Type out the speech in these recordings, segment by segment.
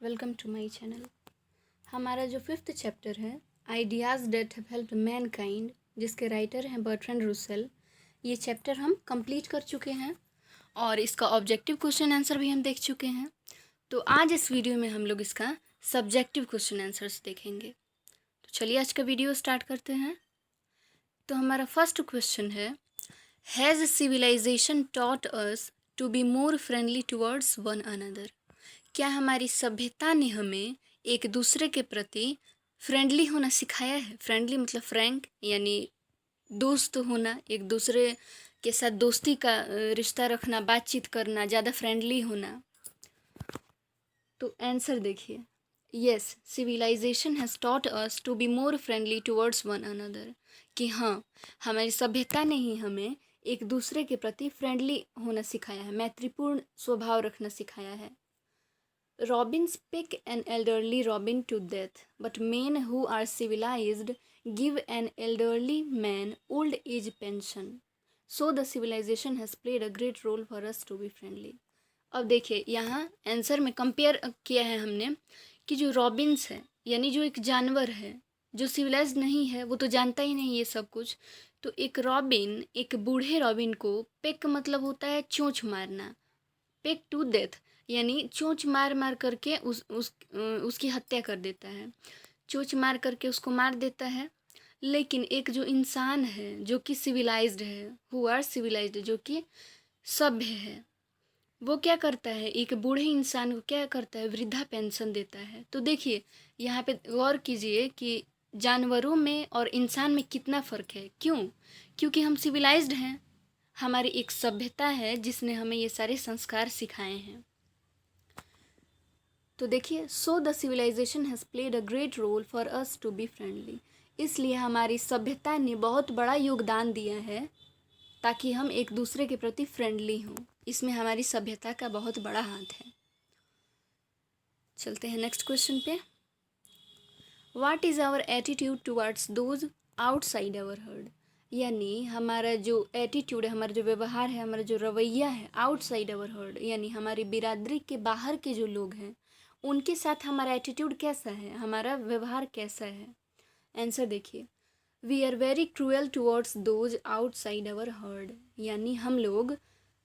Welcome to my channel. हमारा जो fifth chapter है ideas that have helped Mankind, जिसके राइटर हैं बर्ट्रैंड रसेल, ये चैप्टर हम कंप्लीट कर चुके हैं और इसका ऑब्जेक्टिव क्वेश्चन आंसर भी हम देख चुके हैं। तो आज इस वीडियो में हम लोग इसका सब्जेक्टिव क्वेश्चन आंसर्स देखेंगे। तो चलिए आज का वीडियो स्टार्ट करते हैं। तो हमारा फर्स्ट क्वेश्चन है, has civilization taught us to be more friendly towards one another? क्या हमारी सभ्यता ने हमें एक दूसरे के प्रति फ्रेंडली होना सिखाया है? फ्रेंडली मतलब फ्रैंक, यानी दोस्त होना, एक दूसरे के साथ दोस्ती का रिश्ता रखना, बातचीत करना, ज़्यादा फ्रेंडली होना। तो आंसर देखिए, yes, civilization has taught us to be more friendly towards one another. कि हाँ, हमारी सभ्यता ने ही हमें एक दूसरे के प्रति फ्रेंडली होना सिखाया है, मैत्रीपूर्ण स्वभाव रखना सिखाया है। Robins pick an elderly robin to death, but men who are civilized give an elderly man old age pension. So the civilization has played a great role for us to be friendly. अब देखिए, यहाँ answer में compare किया है हमने कि जो Robins है, यानी जो एक जानवर है जो सिविलाइज्ड नहीं है, वो तो जानता ही नहीं ये सब कुछ। तो एक रॉबिन, एक बूढ़े रॉबिन को पेक मतलब होता है चोंच मारना, पेक टू डेथ यानी चोंच मार मार करके उसकी हत्या कर देता है, चोंच मार करके उसको मार देता है। लेकिन एक जो इंसान है जो कि सिविलाइज्ड है, हु आर सिविलाइज्ड, जो कि सभ्य है, वो क्या करता है, एक बूढ़े इंसान को क्या करता है, वृद्धा पेंशन देता है। तो देखिए यहाँ पे गौर कीजिए कि जानवरों में और इंसान में कितना फ़र्क है। क्यों? क्योंकि हम सिविलाइज्ड हैं, हमारी एक सभ्यता है जिसने हमें ये सारे संस्कार सिखाए हैं। तो देखिए, so the civilization has played a great role for us to be friendly, इसलिए हमारी सभ्यता ने बहुत बड़ा योगदान दिया है ताकि हम एक दूसरे के प्रति फ्रेंडली हों। इसमें हमारी सभ्यता का बहुत बड़ा हाथ है। चलते हैं नेक्स्ट क्वेश्चन पे। What is our attitude towards those outside our herd? यानी हमारा जो एटीट्यूड है, हमारा जो व्यवहार है, हमारा जो रवैया है आउटसाइड आवर हर्ड, यानी हमारी बिरादरी के बाहर के जो लोग हैं उनके साथ हमारा एटीट्यूड कैसा है, हमारा व्यवहार कैसा है। आंसर देखिए, we are very cruel towards those outside our herd, यानी हम लोग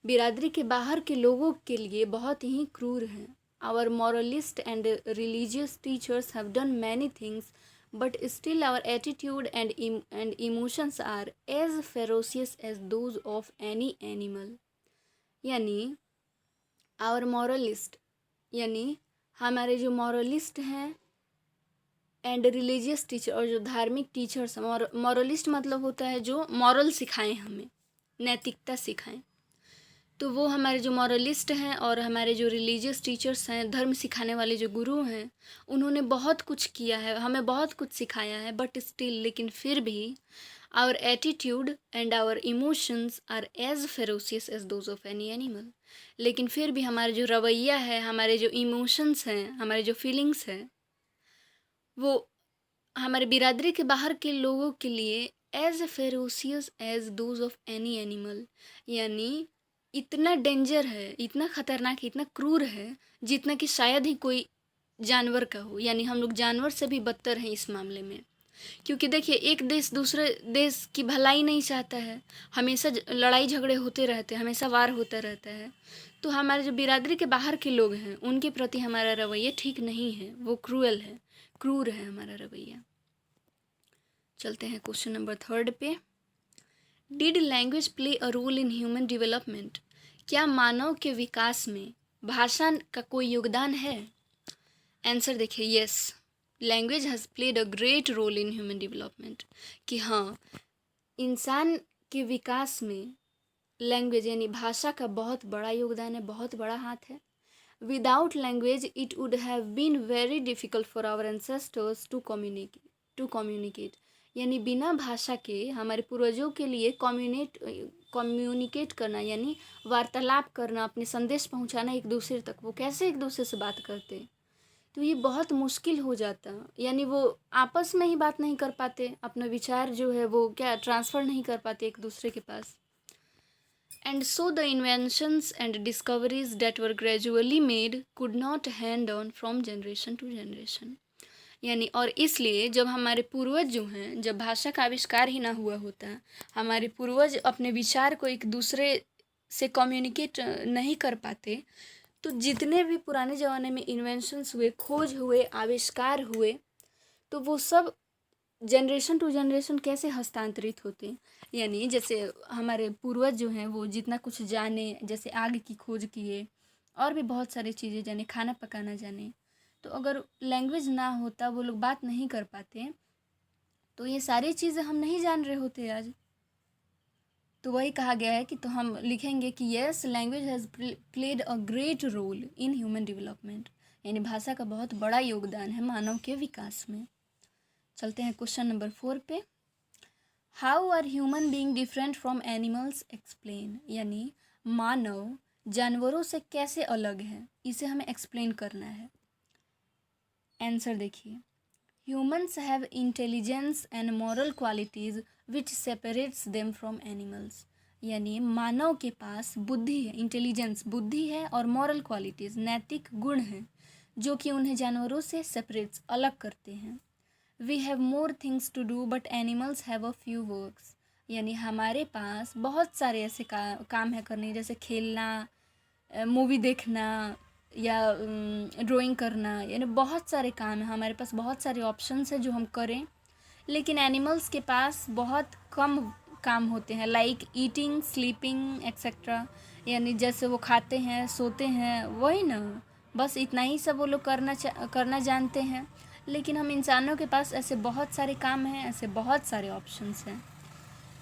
बिरादरी के बाहर के लोगों के लिए बहुत ही क्रूर हैं। Our moralist and religious teachers have done many things, but still our attitude and emotions are as ferocious as those of any animal. यानी our moralist, यानी हमारे जो मॉरलिस्ट हैं एंड रिलीजियस टीचर, और जो धार्मिक टीचर्स हैं, मॉरलिस्ट मतलब होता है जो मॉरल सिखाएं, हमें नैतिकता सिखाएं। तो वो हमारे जो मॉरलिस्ट हैं और हमारे जो रिलीजियस टीचर्स हैं, धर्म सिखाने वाले जो गुरु हैं, उन्होंने बहुत कुछ किया है, हमें बहुत कुछ सिखाया है, बट स्टिल, लेकिन फिर भी our attitude and our emotions are as ferocious as those of any animal. लेकिन फिर भी हमारा जो रवैया है, हमारे जो इमोशंस हैं, हमारे जो फीलिंग्स हैं, वो हमारे बिरादरी के बाहर के लोगों के लिए as ferocious as those of any animal, यानी इतना डेंजर है, इतना ख़तरनाक है, इतना क्रूर है जितना कि शायद ही कोई जानवर का हो। यानी हम लोग जानवर से भी बदतर हैं इस मामले में। क्योंकि देखिए, एक देश दूसरे देश की भलाई नहीं चाहता है, हमेशा लड़ाई झगड़े होते रहते हैं, हमेशा वार होता रहता है। तो हमारे जो बिरादरी के बाहर के लोग हैं उनके प्रति हमारा रवैया ठीक नहीं है, वो क्रूअल है, क्रूर है हमारा रवैया। चलते हैं क्वेश्चन नंबर 3 पे। Did language play a role in human development? क्या मानव के विकास में भाषा का कोई योगदान है? आंसर देखिए, yes, language has played a great role in human development. कि हाँ, इंसान के विकास में लैंग्वेज यानी भाषा का बहुत बड़ा योगदान है, बहुत बड़ा हाथ है। Without language it would have been very difficult for our ancestors to communicate, यानी बिना भाषा के हमारे पूर्वजों के लिए कम्युनिकेट करना, यानी वार्तालाप करना, अपने संदेश पहुंचाना एक दूसरे तक, वो कैसे एक दूसरे से बात करते, तो ये बहुत मुश्किल हो जाता। यानी वो आपस में ही बात नहीं कर पाते, अपना विचार जो है वो क्या ट्रांसफ़र नहीं कर पाते एक दूसरे के पास। And so the inventions and discoveries that were gradually made could not hand on from generation to generation. यानी और इसलिए जब हमारे पूर्वज जो हैं, जब भाषा का आविष्कार ही ना हुआ होता, हमारे पूर्वज अपने विचार को एक दूसरे से कम्युनिकेट नहीं कर पाते, तो जितने भी पुराने ज़माने में इन्वेंशंस हुए, खोज हुए, आविष्कार हुए, तो वो सब जनरेशन टू जनरेशन कैसे हस्तांतरित होते। यानी जैसे हमारे पूर्वज जो हैं वो जितना कुछ जाने, जैसे आग की खोज किए और भी बहुत सारी चीज़ें जाने, खाना पकाना जाने, तो अगर लैंग्वेज ना होता, वो लोग बात नहीं कर पाते, तो ये सारी चीज़ें हम नहीं जान रहे होते आज। तो वही कहा गया है कि तो हम लिखेंगे कि yes, language has played a great role in human development. यानी भाषा का बहुत बड़ा योगदान है मानव के विकास में। चलते हैं क्वेश्चन नंबर 4 पे। How are human being different from animals, explain. यानी मानव जानवरों से कैसे अलग है, इसे हमें एक्सप्लेन करना है। आंसर देखिए, humans have intelligence and moral qualities which separates them from animals. यानी मानव के पास बुद्धि है, इंटेलिजेंस बुद्धि है, और मॉरल क्वालिटीज़ नैतिक गुण हैं, जो कि उन्हें जानवरों से सेपरेट्स अलग करते हैं। We have more things to do but animals have a few works. यानी हमारे पास बहुत सारे ऐसे काम है करने, जैसे खेलना, मूवी देखना, या ड्राइंग करना, यानी बहुत सारे काम हैं हमारे पास, बहुत सारे ऑप्शंस हैं जो हम करें। लेकिन एनिमल्स के पास बहुत कम काम होते हैं, लाइक ईटिंग, स्लीपिंग एक्सेट्रा। यानी जैसे वो खाते हैं, सोते हैं, वही ना, बस इतना ही सब वो लोग करना जानते हैं। लेकिन हम इंसानों के पास ऐसे बहुत सारे काम हैं, ऐसे बहुत सारे ऑप्शंस हैं।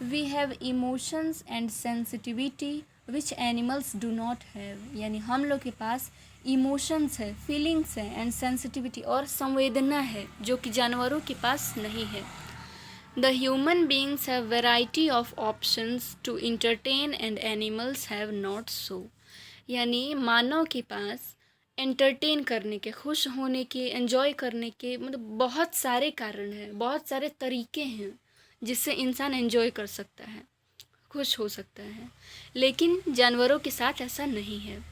We have emotions and sensitivity which animals do not have. यानी हम लोग के पास इमोशंस है, फीलिंग्स है, एंड सेंसिटिविटी और संवेदना है, जो कि जानवरों के पास नहीं है। The human beings have variety of options to entertain and animals have not so. यानी मानव के पास एंटरटेन करने के, खुश होने के, एंजॉय करने के, मतलब बहुत सारे कारण हैं, बहुत सारे तरीके हैं जिससे इंसान एंजॉय कर सकता है, खुश हो सकता है। लेकिन जानवरों के साथ ऐसा नहीं है,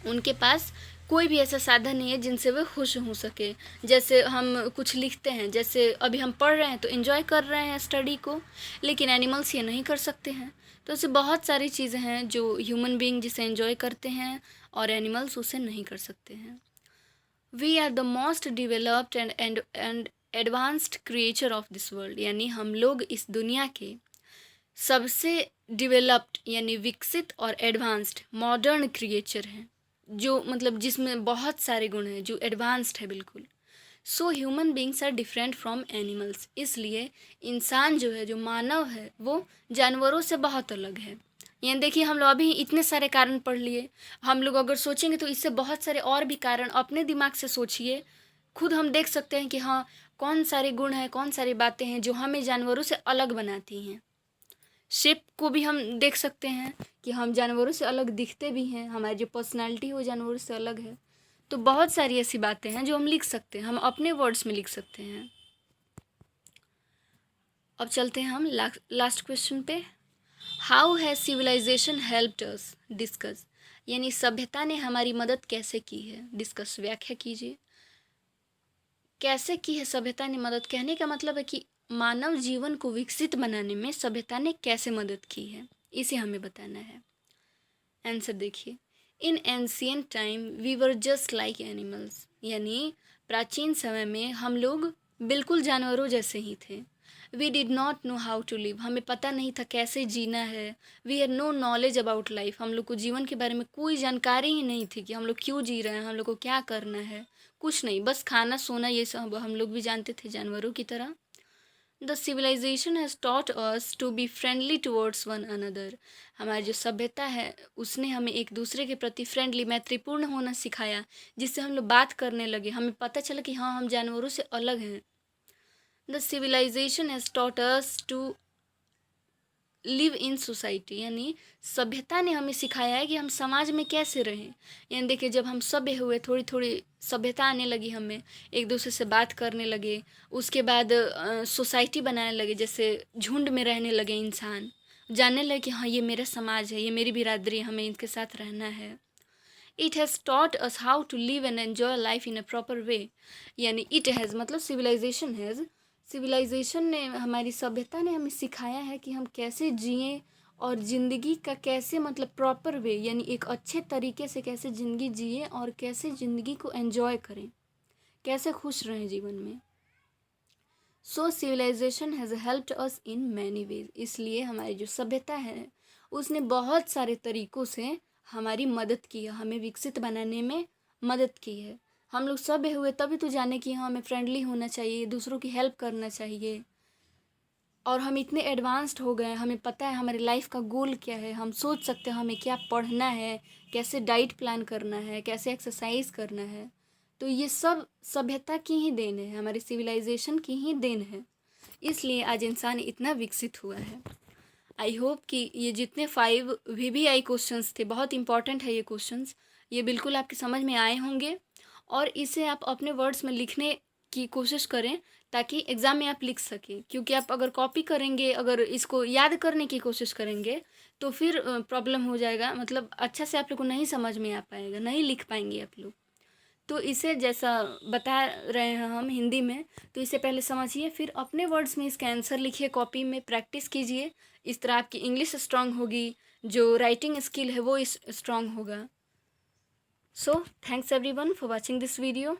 उनके पास कोई भी ऐसा साधन नहीं है जिनसे वे खुश हो सके। जैसे हम कुछ लिखते हैं, जैसे अभी हम पढ़ रहे हैं तो एंजॉय कर रहे हैं स्टडी को, लेकिन एनिमल्स ये नहीं कर सकते हैं। तो ऐसे बहुत सारी चीज़ें हैं जो ह्यूमन बीइंग जिसे एंजॉय करते हैं और एनिमल्स उसे नहीं कर सकते हैं। We are the most developed and advanced creature of this world. यानी हम लोग इस दुनिया के सबसे डिवेलप्ड यानी विकसित और एडवांस्ड मॉडर्न क्रिएचर हैं, जो मतलब जिसमें बहुत सारे गुण हैं, जो एडवांस्ड है बिल्कुल। So human beings are different from animals. इसलिए इंसान जो है, जो मानव है, वो जानवरों से बहुत अलग है। यानी देखिए, हम लोग अभी इतने सारे कारण पढ़ लिए, हम लोग अगर सोचेंगे तो इससे बहुत सारे और भी कारण अपने दिमाग से सोचिए, खुद हम देख सकते हैं कि हाँ, कौन सारे गुण हैं, कौन सारी बातें हैं जो हमें जानवरों से अलग बनाती हैं। शेप को भी हम देख सकते हैं कि हम जानवरों से अलग दिखते भी हैं, हमारी जो पर्सनालिटी है वो जानवरों से अलग है। तो बहुत सारी ऐसी बातें हैं जो हम लिख सकते हैं, हम अपने वर्ड्स में लिख सकते हैं। अब चलते हैं हम लास्ट क्वेश्चन पे। How has civilization helped us, discuss. यानी सभ्यता ने हमारी मदद कैसे की है, डिस्कस, व्याख्या कीजिए। कैसे की है सभ्यता ने मदद, कहने का मतलब है कि मानव जीवन को विकसित बनाने में सभ्यता ने कैसे मदद की है, इसे हमें बताना है। आंसर देखिए, in ancient time we were just like animals. यानी प्राचीन समय में हम लोग बिल्कुल जानवरों जैसे ही थे। We did not know how to live, हमें पता नहीं था कैसे जीना है। We had no knowledge about life, हम लोग को जीवन के बारे में कोई जानकारी ही नहीं थी कि हम लोग क्यों जी रहे हैं, हम लोग को क्या करना है, कुछ नहीं, बस खाना सोना ये सब हम लोग भी जानते थे जानवरों की तरह। The civilization has taught us to be friendly towards one another. हमारी जो सभ्यता है उसने हमें एक दूसरे के प्रति फ्रेंडली, मैत्रीपूर्ण होना सिखाया, जिससे हम लोग बात करने लगे, हमें पता चला कि हाँ, हम जानवरों से अलग हैं। The civilization has taught us to live in society. यानी सभ्यता ने हमें सिखाया है कि हम समाज में कैसे रहें। यानी देखिए, जब हम सभ्य हुए, थोड़ी थोड़ी सभ्यता आने लगी, हमें एक दूसरे से बात करने लगे, उसके बाद सोसाइटी बनाने लगे, जैसे झुंड में रहने लगे इंसान, जानने लगे कि हाँ ये मेरा समाज है, ये मेरी बिरादरी है, हमें इनके साथ रहना है। It has taught us how to live and enjoy life in a proper way. यानी इट हैज़ मतलब सिविलाइजेशन ने, हमारी सभ्यता ने हमें सिखाया है कि हम कैसे जिएं और ज़िंदगी का कैसे मतलब प्रॉपर वे यानी एक अच्छे तरीके से कैसे ज़िंदगी जिए और कैसे ज़िंदगी को एन्जॉय करें, कैसे खुश रहें जीवन में। So civilization has helped us in many ways. इसलिए हमारी जो सभ्यता है उसने बहुत सारे तरीक़ों से हमारी मदद की है, हमें विकसित बनाने में मदद की है। हम लोग सभ्य हुए तभी तो जाने कि हाँ हमें फ्रेंडली होना चाहिए, दूसरों की हेल्प करना चाहिए। और हम इतने एडवांस्ड हो गए, हमें पता है हमारी लाइफ का गोल क्या है, हम सोच सकते हैं हमें क्या पढ़ना है, कैसे डाइट प्लान करना है, कैसे एक्सरसाइज करना है। तो ये सब सभ्यता की ही देन है, हमारी सिविलाइजेशन की ही देन है। इसलिए आज इंसान इतना विकसित हुआ है। आई होप कि ये जितने 5 VVI क्वेश्चंस थे, बहुत इंपॉर्टेंट है ये क्वेश्चंस, ये बिल्कुल आपकी समझ में आए होंगे और इसे आप अपने वर्ड्स में लिखने की कोशिश करें ताकि एग्ज़ाम में आप लिख सकें। क्योंकि आप अगर कॉपी करेंगे, अगर इसको याद करने की कोशिश करेंगे तो फिर प्रॉब्लम हो जाएगा, मतलब अच्छा से आप लोग को नहीं समझ में आ पाएगा, नहीं लिख पाएंगे आप लोग। तो इसे जैसा बता रहे हैं हम हिंदी में, तो इसे पहले समझिए, फिर अपने वर्ड्स में इसका आंसर लिखिए, कॉपी में प्रैक्टिस कीजिए। इस तरह आपकी इंग्लिश स्ट्रांग होगी, जो राइटिंग स्किल है वो स्ट्रांग होगा। So thanks everyone for watching this video.